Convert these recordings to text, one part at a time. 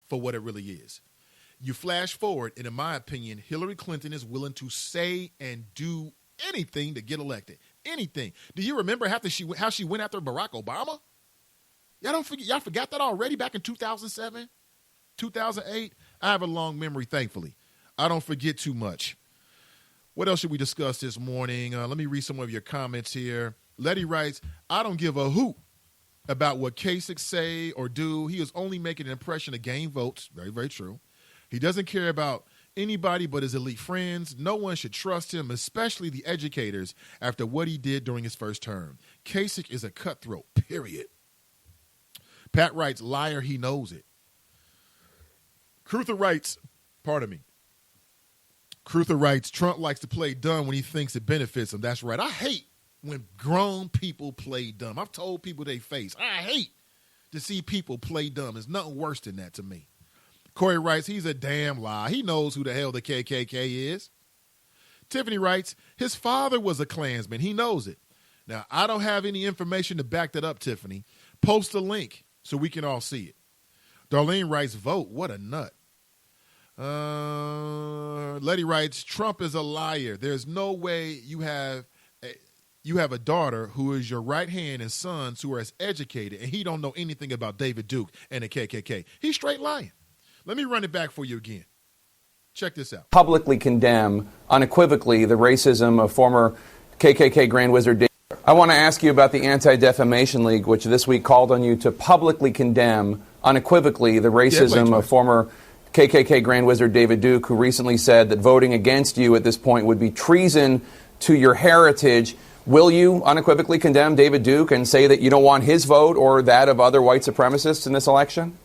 for what it really is. You flash forward, and in my opinion, Hillary Clinton is willing to say and do anything to get elected. Anything. Do you remember how she went after Barack Obama? Y'all forgot that already back in 2007, 2008? I have a long memory, thankfully. I don't forget too much. What else should we discuss this morning? Let me read some of your comments here. Letty writes, I don't give a hoot about what Kasich say or do. He is only making an impression to gain votes. Very, very true. He doesn't care about anybody but his elite friends. No one should trust him, especially the educators, after what he did during his first term. Kasich is a cutthroat, period. Pat writes, liar, he knows it. Cruther writes, Cruther writes, Trump likes to play dumb when he thinks it benefits him. That's right. I hate when grown people play dumb. I've told people they face, I hate to see people play dumb. There's nothing worse than that to me. Corey writes, he's a damn lie. He knows who the hell the KKK is. Tiffany writes, his father was a Klansman. He knows it. Now, I don't have any information to back that up, Tiffany. Post a link so we can all see it. Darlene writes, vote. What a nut. Letty writes, Trump is a liar. There's no way you have a daughter who is your right hand and sons who are as educated, and he don't know anything about David Duke and the KKK. He's straight lying. Let me run it back for you again. Check this out. Publicly condemn unequivocally the racism of former KKK Grand Wizard David. I want to ask you about the Anti-Defamation League, which this week called on you to publicly condemn unequivocally the racism of former KKK Grand Wizard David Duke, who recently said that voting against you at this point would be treason to your heritage. Will you unequivocally condemn David Duke and say that you don't want his vote or that of other white supremacists in this election?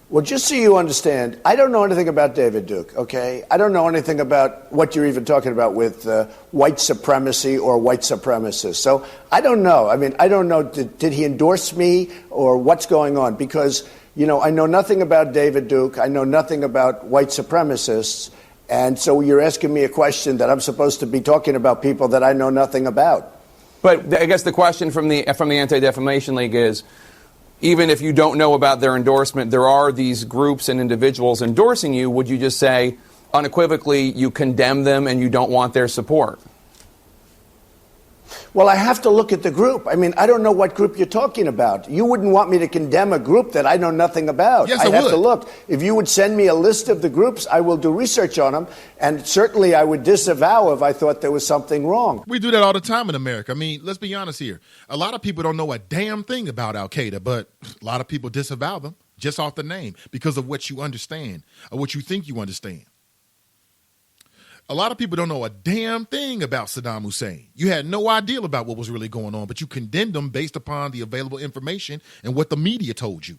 Well, just so you understand, I don't know anything about David Duke, okay? I don't know anything about what you're even talking about with white supremacy or white supremacists. So I don't know. I mean, I don't know, did he endorse me or what's going on? Because, you know, I know nothing about David Duke. I know nothing about white supremacists. And so you're asking me a question that I'm supposed to be talking about people that I know nothing about. But I guess the question from the Anti-Defamation League is, even if you don't know about their endorsement, there are these groups and individuals endorsing you. Would you just say unequivocally you condemn them and you don't want their support? Well, I have to look at the group. I mean, I don't know what group you're talking about. You wouldn't want me to condemn a group that I know nothing about. Yes, I'd have to look. If you would send me a list of the groups, I will do research on them. And certainly I would disavow if I thought there was something wrong. We do that all the time in America. I mean, let's be honest here. A lot of people don't know a damn thing about Al-Qaeda, but a lot of people disavow them just off the name because of what you understand or what you think you understand. A lot of people don't know a damn thing about Saddam Hussein. You had no idea about what was really going on, but you condemned him based upon the available information and what the media told you.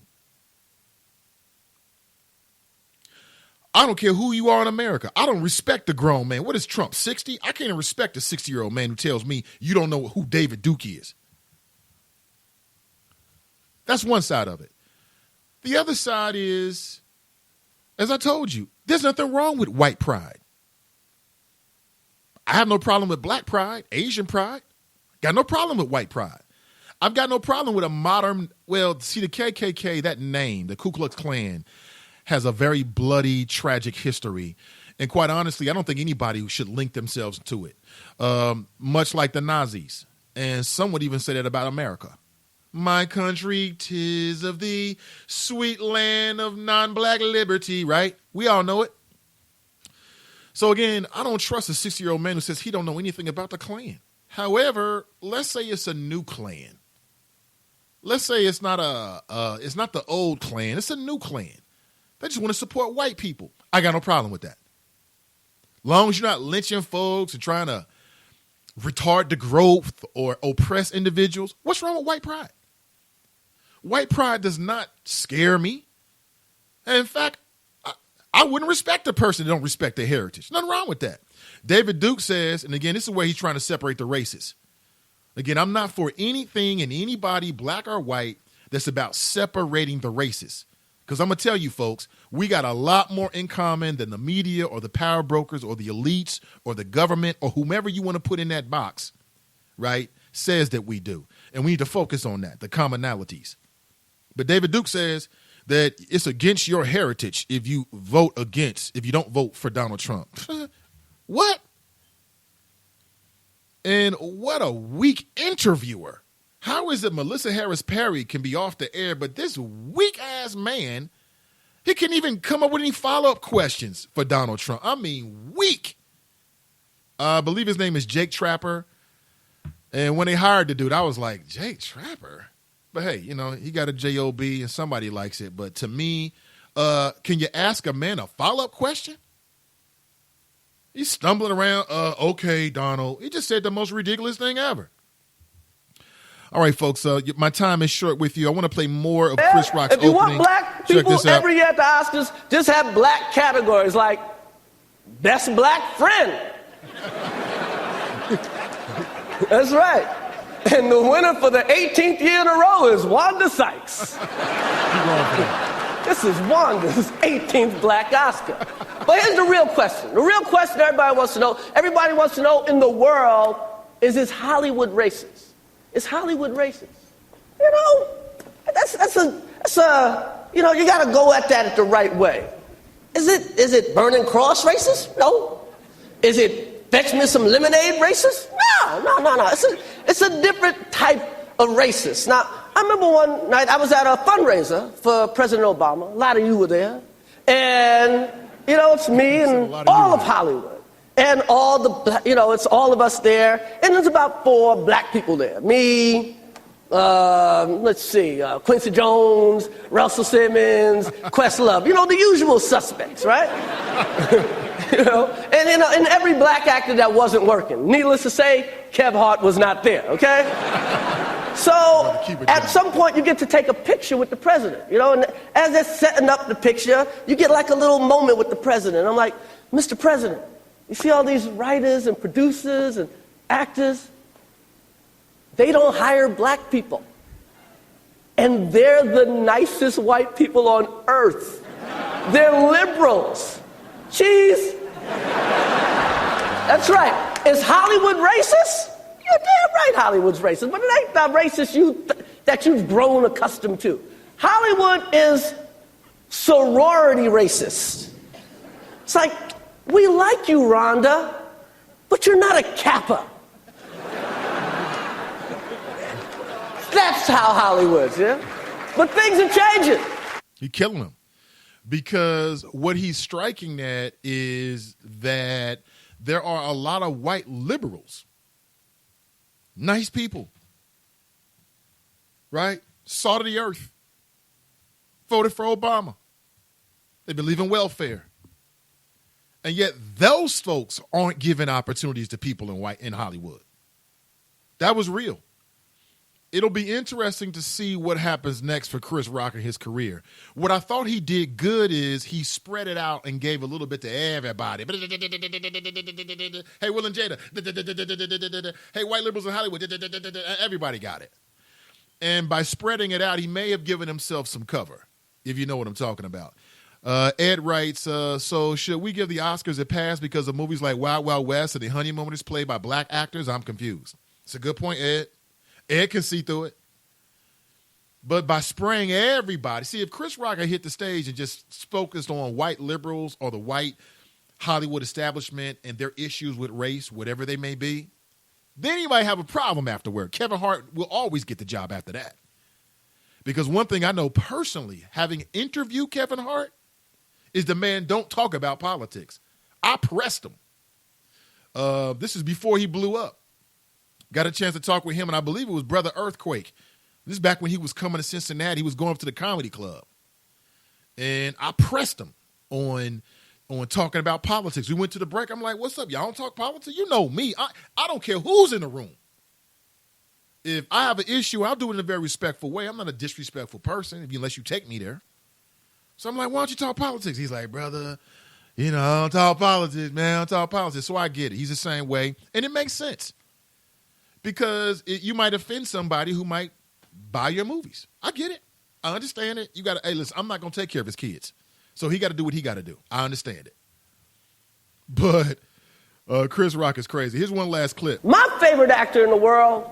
I don't care who you are in America. I don't respect a grown man. What is Trump, 60? I can't even respect a 60-year-old man who tells me you don't know who David Duke is. That's one side of it. The other side is, as I told you, there's nothing wrong with white pride. I have no problem with black pride, Asian pride. Got no problem with white pride. I've got no problem with a modern, well, see, the KKK, that name, the Ku Klux Klan, has a very bloody, tragic history. And quite honestly, I don't think anybody should link themselves to it, much like the Nazis. And some would even say that about America. My country, 'tis of thee, sweet land of non-black liberty, right? We all know it. So again, I don't trust a 60-year-old man who says he don't know anything about the Klan. However, let's say it's a new Klan. Let's say it's not the old Klan. It's a new Klan. They just want to support white people. I got no problem with that. Long as you're not lynching folks and trying to retard the growth or oppress individuals, what's wrong with white pride? White pride does not scare me. And in fact, I wouldn't respect a person that don't respect their heritage. Nothing wrong with that. David Duke says, and again, this is where he's trying to separate the races. Again, I'm not for anything and anybody, black or white, that's about separating the races. Because I'm going to tell you, folks, we got a lot more in common than the media or the power brokers or the elites or the government or whomever you want to put in that box, right, says that we do. And we need to focus on that, the commonalities. But David Duke says, that it's against your heritage if you don't vote for Donald Trump. What? And what a weak interviewer. How is it Melissa Harris Perry can be off the air, but this weak-ass man, he can't even come up with any follow-up questions for Donald Trump? I mean, weak. I believe his name is Jake Trapper. And when they hired the dude, I was like, Jake Trapper? But hey, you know, he got a job and somebody likes it. But to me, can you ask a man a follow-up question? He's stumbling around. Okay, Donald. He just said the most ridiculous thing ever. All right, folks, my time is short with you. I want to play more of Chris Rock's opening. If you want black people every year at the Oscars, just have black categories like Best Black Friend. That's right. And the winner for the 18th year in a row is Wanda Sykes. This is Wanda's 18th Black Oscar. But here's the real question. The real question everybody wants to know. Everybody wants to know in the world, is Hollywood racist? Is Hollywood racist? You know, that's a you know, you got to go at that the right way. Is it Burning Cross racist? No. Is it fetch me some lemonade racist? No. It's a different type of racist. Now, I remember one night I was at a fundraiser for President Obama. A lot of you were there. And, you know, it's me and all of Hollywood. And all the, you know, it's all of us there. And there's about 4 black people there. Me, Quincy Jones, Russell Simmons, Questlove. You know, the usual suspects, right? You know, and every black actor that wasn't working. Needless to say, Kev Hart was not there, okay? So at some point you get to take a picture with the president, you know, and as they're setting up the picture, you get like a little moment with the president. I'm like, Mr. President, you see all these writers and producers and actors? They don't hire black people. And they're the nicest white people on earth. They're liberals. Cheese. That's right. Is Hollywood racist? You're damn right Hollywood's racist, but it ain't the racist that you've grown accustomed to. Hollywood is sorority racist. It's like, we like you, Rhonda, but you're not a Kappa. That's how Hollywood's, yeah? But things are changing. You're killing him. Because what he's striking at is that there are a lot of white liberals. Nice people. Right? Salt of the earth. Voted for Obama. They believe in welfare. And yet those folks aren't giving opportunities to people in Hollywood. That was real. It'll be interesting to see what happens next for Chris Rock and his career. What I thought he did good is he spread it out and gave a little bit to everybody. Hey, Will and Jada. Hey, white liberals in Hollywood. Everybody got it. And by spreading it out, he may have given himself some cover, if you know what I'm talking about. Ed writes, so should we give the Oscars a pass because of movies like Wild Wild West and The Honeymoon is played by black actors? I'm confused. It's a good point, Ed. Ed can see through it. But by spraying everybody, see, if Chris Rock had hit the stage and just focused on white liberals or the white Hollywood establishment and their issues with race, whatever they may be, then he might have a problem afterward. Kevin Hart will always get the job after that. Because one thing I know personally, having interviewed Kevin Hart, is the man don't talk about politics. I pressed him. This is before he blew up. Got a chance to talk with him, and I believe it was Brother Earthquake. This is back when he was coming to Cincinnati. He was going up to the comedy club. And I pressed him on talking about politics. We went to the break. I'm like, what's up? Y'all don't talk politics? You know me. I don't care who's in the room. If I have an issue, I'll do it in a very respectful way. I'm not a disrespectful person unless you take me there. So I'm like, why don't you talk politics? He's like, brother, you know, I don't talk politics, man. I don't talk politics. So I get it. He's the same way. And it makes sense. Because you might offend somebody who might buy your movies. I get it. I understand it. You got to, hey, listen, I'm not going to take care of his kids. So he got to do what he got to do. I understand it. But Chris Rock is crazy. Here's one last clip. My favorite actor in the world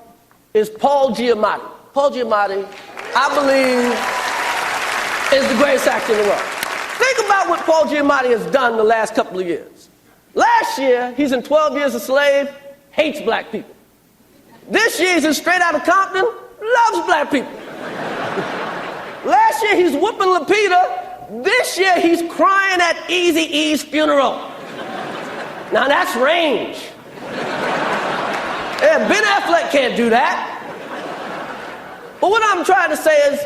is Paul Giamatti. Paul Giamatti, I believe, is the greatest actor in the world. Think about what Paul Giamatti has done the last couple of years. Last year, he's in 12 Years a Slave, hates black people. This year, he's in Straight Outta Compton, loves black people. Last year, he's whooping Lupita. This year, he's crying at Eazy-E's funeral. Now, that's range. Yeah, Ben Affleck can't do that. But what I'm trying to say is,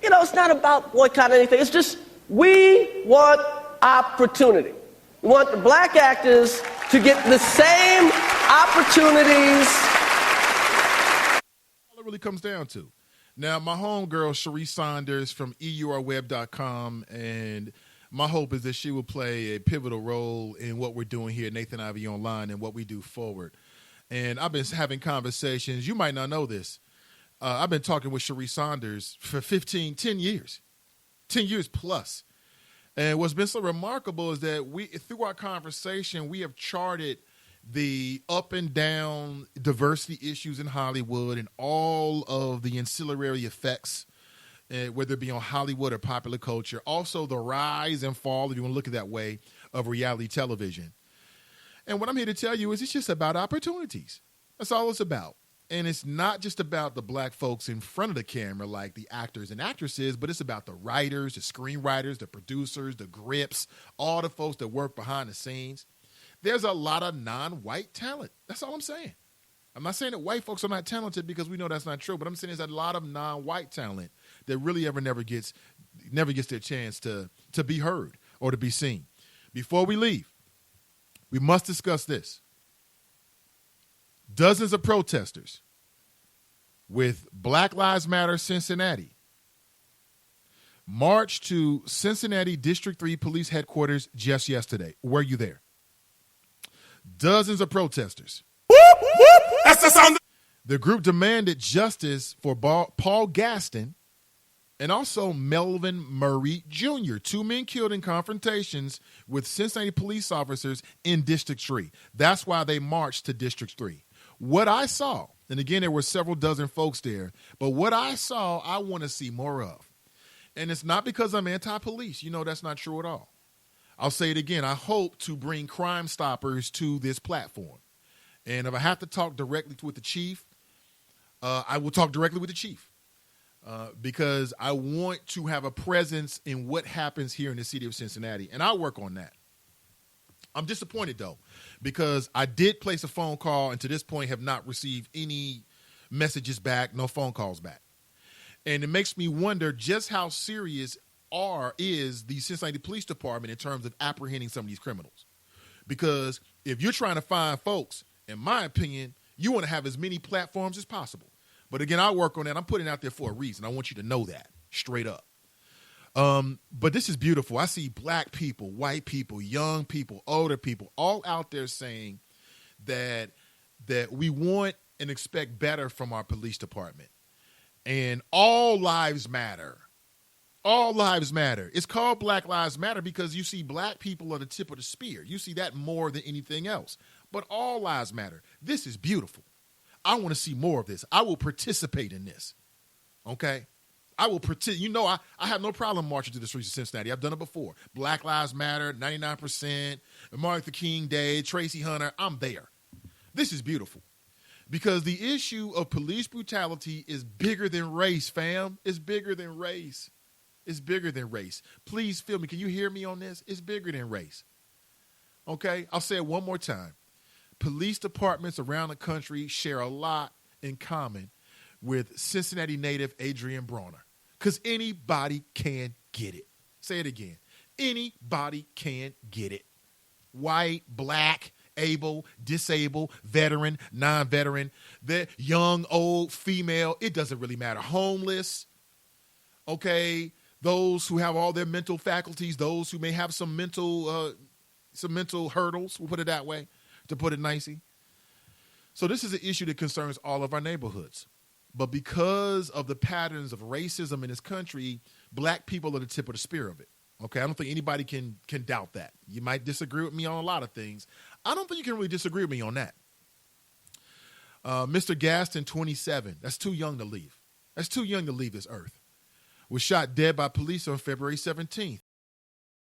it's not about boycotting anything. It's just we want opportunity. We want the black actors to get the same opportunities. All it really comes down to. Now, my homegirl, Cherie Saunders from EURweb.com, and my hope is that she will play a pivotal role in what we're doing here at Nathan Ivey Online and what we do forward. And I've been having conversations. You might not know this. I've been talking with Cherie Saunders for 10 years. 10 years plus. And what's been so remarkable is that through our conversation, we have charted the up and down diversity issues in Hollywood and all of the ancillary effects, whether it be on Hollywood or popular culture. Also, the rise and fall, if you want to look at it that way, of reality television. And what I'm here to tell you is it's just about opportunities. That's all it's about. And it's not just about the black folks in front of the camera like the actors and actresses, but it's about the writers, the screenwriters, the producers, the grips, all the folks that work behind the scenes. There's a lot of non-white talent. That's all I'm saying. I'm not saying that white folks are not talented because we know that's not true, but I'm saying there's a lot of non-white talent that really never gets their chance to be heard or to be seen. Before we leave, we must discuss this. Dozens of protesters with Black Lives Matter Cincinnati marched to Cincinnati District 3 Police Headquarters just yesterday. Were you there? Dozens of protesters. That's the sound. The group demanded justice for Paul Gaston and also Melvin Murray Jr., 2 men killed in confrontations with Cincinnati police officers in District 3. That's why they marched to District 3. What I saw, and again, there were several dozen folks there, but what I saw, I want to see more of. And it's not because I'm anti-police. That's not true at all. I'll say it again. I hope to bring Crime Stoppers to this platform. And if I have to talk directly with the chief, I will talk directly with the chief because I want to have a presence in what happens here in the city of Cincinnati, and I'll work on that. I'm disappointed, though, because I did place a phone call and to this point have not received any messages back, no phone calls back. And it makes me wonder just how serious is the Cincinnati Police Department in terms of apprehending some of these criminals. Because if you're trying to find folks, in my opinion, you want to have as many platforms as possible. But again, I'll work on that. I'm putting it out there for a reason. I want you to know that straight up. But this is beautiful. I see black people, white people, young people, older people, all out there saying that we want and expect better from our police department. And all lives matter. All lives matter. It's called Black Lives Matter because you see black people are the tip of the spear. You see that more than anything else. But all lives matter. This is beautiful. I want to see more of this. I will participate in this. Okay? I will participate. I have no problem marching to the streets of Cincinnati. I've done it before. Black Lives Matter, 99%, Martin Luther King Day, Tracy Hunter. I'm there. This is beautiful. Because the issue of police brutality is bigger than race, fam. It's bigger than race. It's bigger than race. Please feel me. Can you hear me on this? It's bigger than race. Okay? I'll say it one more time. Police departments around the country share a lot in common with Cincinnati native Adrian Bronner. Because anybody can get it. Say it again. Anybody can get it. White, black, able, disabled, veteran, non-veteran, young, old, female. It doesn't really matter. Homeless. Okay? Those who have all their mental faculties, those who may have some mental hurdles, we'll put it that way, to put it nicely. So this is an issue that concerns all of our neighborhoods. But because of the patterns of racism in this country, black people are the tip of the spear of it. Okay, I don't think anybody can doubt that. You might disagree with me on a lot of things. I don't think you can really disagree with me on that. Mr. Gaston, 27. That's too young to leave. That's too young to leave this earth. was shot dead by police on February 17th.